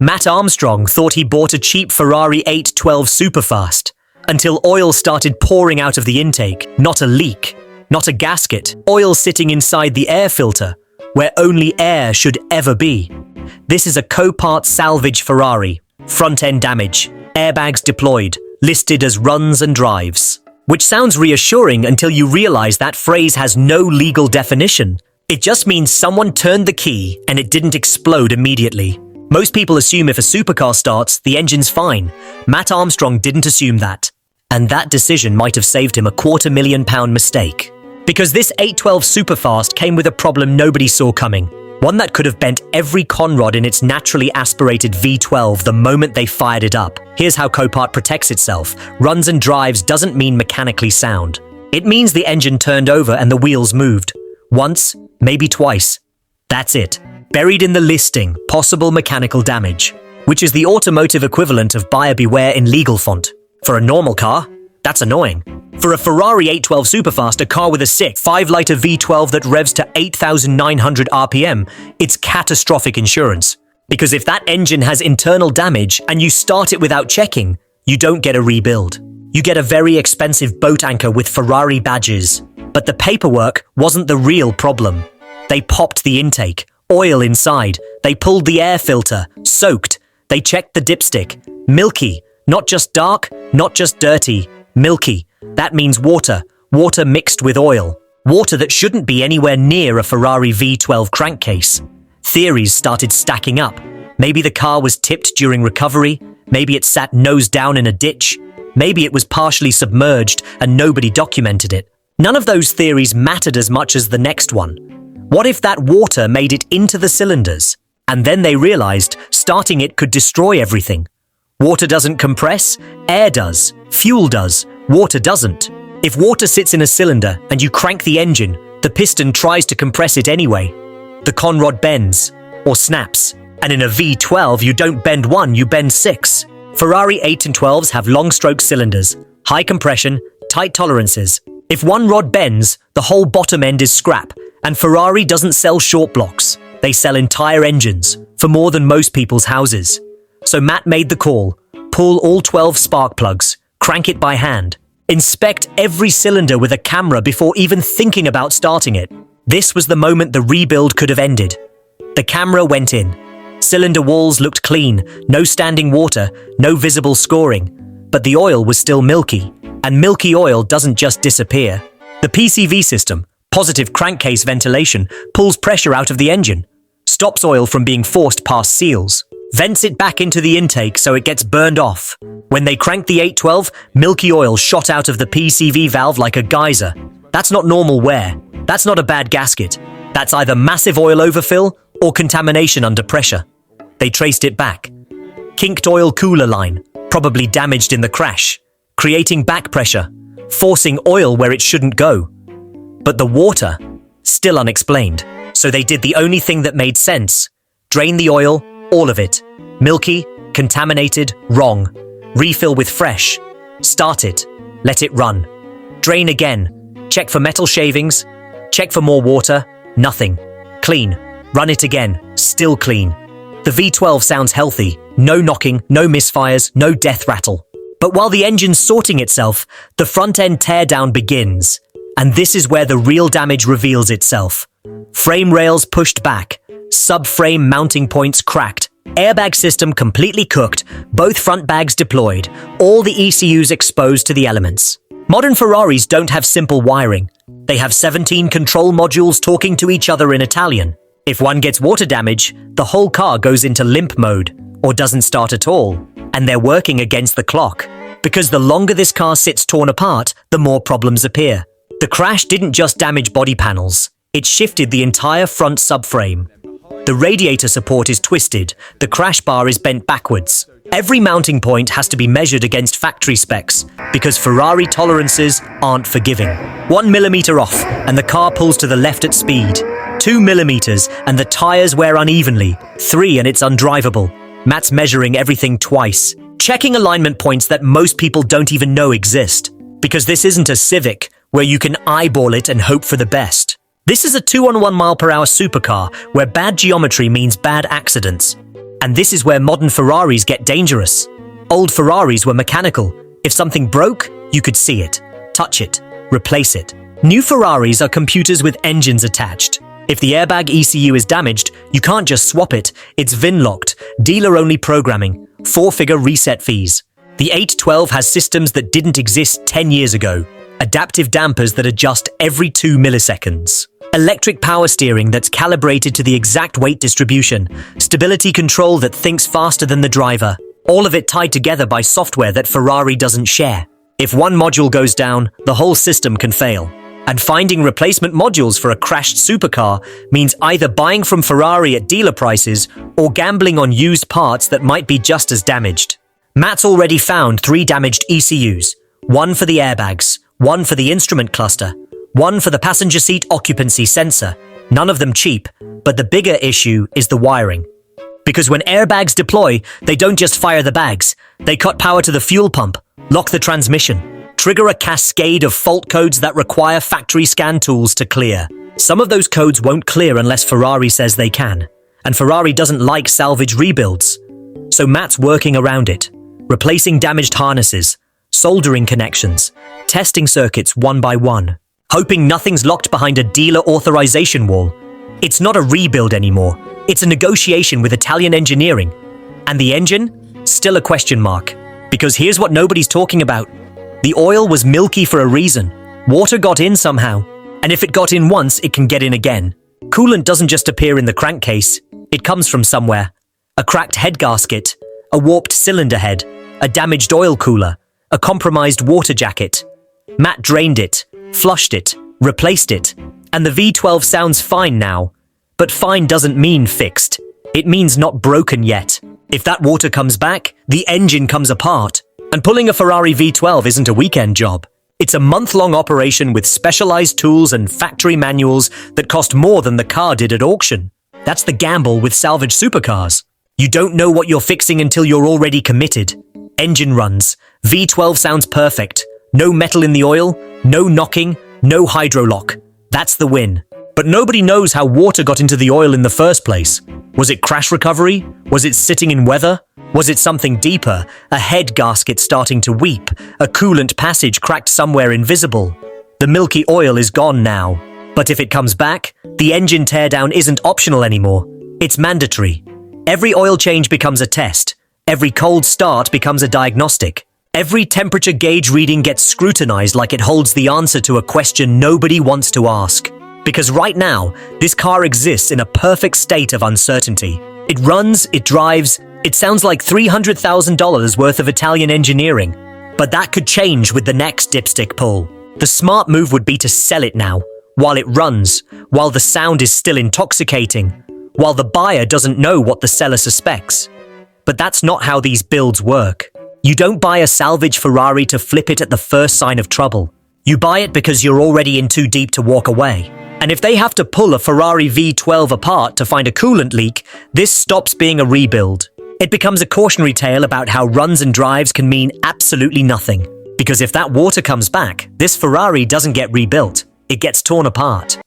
Matt Armstrong thought he bought a cheap Ferrari 812 Superfast until oil started pouring out of the intake, not a leak, not a gasket, oil sitting inside the air filter, where only air should ever be. This is a Copart Salvage Ferrari, front-end damage, airbags deployed, listed as runs and drives. Which sounds reassuring until you realize that phrase has no legal definition. It just means someone turned the key and it didn't explode immediately. Most people assume if a supercar starts, the engine's fine. Matt Armstrong didn't assume that. And that decision might have saved him a £250,000 mistake. Because this 812 Superfast came with a problem nobody saw coming. One that could have bent every conrod in its naturally aspirated V12 the moment they fired it up. Here's how Copart protects itself. Runs and drives doesn't mean mechanically sound. It means the engine turned over and the wheels moved. Once, maybe twice. That's it. Buried in the listing, possible mechanical damage, which is the automotive equivalent of buyer beware in legal font. For a normal car, that's annoying. For a Ferrari 812 Superfast, a car with a sick 5-liter V12 that revs to 8,900 RPM, it's catastrophic insurance. Because if that engine has internal damage and you start it without checking, you don't get a rebuild. You get a very expensive boat anchor with Ferrari badges. But the paperwork wasn't the real problem. They popped the intake, oil inside, they pulled the air filter, soaked, they checked the dipstick, milky, not just dark, not just dirty, milky. That means water, water mixed with oil, water that shouldn't be anywhere near a Ferrari V12 crankcase. Theories started stacking up. Maybe the car was tipped during recovery, maybe it sat nose down in a ditch, maybe it was partially submerged and nobody documented it. None of those theories mattered as much as the next one. What if that water made it into the cylinders? And then they realized starting it could destroy everything. Water doesn't compress, air does, fuel does, water doesn't. If water sits in a cylinder and you crank the engine, the piston tries to compress it anyway. The conrod bends, or snaps. And in a V12, you don't bend one, you bend 6. Ferrari 8 and 12s have long-stroke cylinders, high compression, tight tolerances. If one rod bends, the whole bottom end is scrap. And Ferrari doesn't sell short blocks. They sell entire engines, for more than most people's houses. So Matt made the call. Pull all 12 spark plugs, crank it by hand. Inspect every cylinder with a camera before even thinking about starting it. This was the moment the rebuild could have ended. The camera went in. Cylinder walls looked clean, no standing water, no visible scoring. But the oil was still milky. And milky oil doesn't just disappear. The PCV system, positive crankcase ventilation, pulls pressure out of the engine, stops oil from being forced past seals, vents it back into the intake so it gets burned off. When they cranked the 812, milky oil shot out of the PCV valve like a geyser. That's not normal wear. That's not a bad gasket. That's either massive oil overfill or contamination under pressure. They traced it back. Kinked oil cooler line, probably damaged in the crash, creating back pressure, forcing oil where it shouldn't go. But the water, still unexplained. So they did the only thing that made sense. Drain the oil, all of it. Milky, contaminated, wrong. Refill with fresh. Start it. Let it run. Drain again. Check for metal shavings. Check for more water. Nothing. Clean. Run it again. Still clean. The V12 sounds healthy. No knocking, no misfires, no death rattle. But while the engine's sorting itself, the front-end teardown begins. And this is where the real damage reveals itself. Frame rails pushed back, subframe mounting points cracked, airbag system completely cooked, both front bags deployed, all the ECUs exposed to the elements. Modern Ferraris don't have simple wiring. They have 17 control modules talking to each other in Italian. If one gets water damage, the whole car goes into limp mode, or doesn't start at all, and they're working against the clock. Because the longer this car sits torn apart, the more problems appear. The crash didn't just damage body panels, it shifted the entire front subframe. The radiator support is twisted, the crash bar is bent backwards. Every mounting point has to be measured against factory specs, because Ferrari tolerances aren't forgiving. 1 millimeter off, and the car pulls to the left at speed. 2 millimeters, and the tires wear unevenly. 3, and it's undrivable. Matt's measuring everything twice, checking alignment points that most people don't even know exist. Because this isn't a Civic, where you can eyeball it and hope for the best. This is a 2 on 1 mile per hour supercar, where bad geometry means bad accidents. And this is where modern Ferraris get dangerous. Old Ferraris were mechanical. If something broke, you could see it, touch it, replace it. New Ferraris are computers with engines attached. If the airbag ECU is damaged, you can't just swap it. It's VIN-locked, dealer-only programming, 4-figure reset fees. The 812 has systems that didn't exist 10 years ago. Adaptive dampers that adjust every 2 milliseconds. Electric power steering that's calibrated to the exact weight distribution. Stability control that thinks faster than the driver. All of it tied together by software that Ferrari doesn't share. If one module goes down, the whole system can fail. And finding replacement modules for a crashed supercar means either buying from Ferrari at dealer prices or gambling on used parts that might be just as damaged. Matt's already found 3 damaged ECUs. One for the airbags, one for the instrument cluster, one for the passenger seat occupancy sensor. None of them cheap, but the bigger issue is the wiring. Because when airbags deploy, they don't just fire the bags. They cut power to the fuel pump, lock the transmission, trigger a cascade of fault codes that require factory scan tools to clear. Some of those codes won't clear unless Ferrari says they can. And Ferrari doesn't like salvage rebuilds. So Matt's working around it, replacing damaged harnesses, soldering connections, testing circuits one by one, hoping nothing's locked behind a dealer authorization wall. It's not a rebuild anymore. It's a negotiation with Italian engineering. And the engine? Still a question mark. Because here's what nobody's talking about. The oil was milky for a reason. Water got in somehow. And if it got in once, it can get in again. Coolant doesn't just appear in the crankcase. It comes from somewhere. A cracked head gasket, a warped cylinder head, a damaged oil cooler, a compromised water jacket. Matt drained it, flushed it, replaced it. And the V12 sounds fine now. But fine doesn't mean fixed. It means not broken yet. If that water comes back, the engine comes apart. And pulling a Ferrari V12 isn't a weekend job. It's a month-long operation with specialized tools and factory manuals that cost more than the car did at auction. That's the gamble with salvage supercars. You don't know what you're fixing until you're already committed. Engine runs. V12 sounds perfect. No metal in the oil, no knocking, no hydrolock. That's the win. But nobody knows how water got into the oil in the first place. Was it crash recovery? Was it sitting in weather? Was it something deeper? A head gasket starting to weep? A coolant passage cracked somewhere invisible? The milky oil is gone now. But if it comes back, the engine teardown isn't optional anymore. It's mandatory. Every oil change becomes a test. Every cold start becomes a diagnostic. Every temperature gauge reading gets scrutinized like it holds the answer to a question nobody wants to ask. Because right now, this car exists in a perfect state of uncertainty. It runs, it drives, it sounds like $300,000 worth of Italian engineering. But that could change with the next dipstick pull. The smart move would be to sell it now, while it runs, while the sound is still intoxicating, while the buyer doesn't know what the seller suspects. But that's not how these builds work. You don't buy a salvage Ferrari to flip it at the first sign of trouble. You buy it because you're already in too deep to walk away. And if they have to pull a Ferrari V12 apart to find a coolant leak, this stops being a rebuild. It becomes a cautionary tale about how runs and drives can mean absolutely nothing. Because if that water comes back, this Ferrari doesn't get rebuilt. It gets torn apart.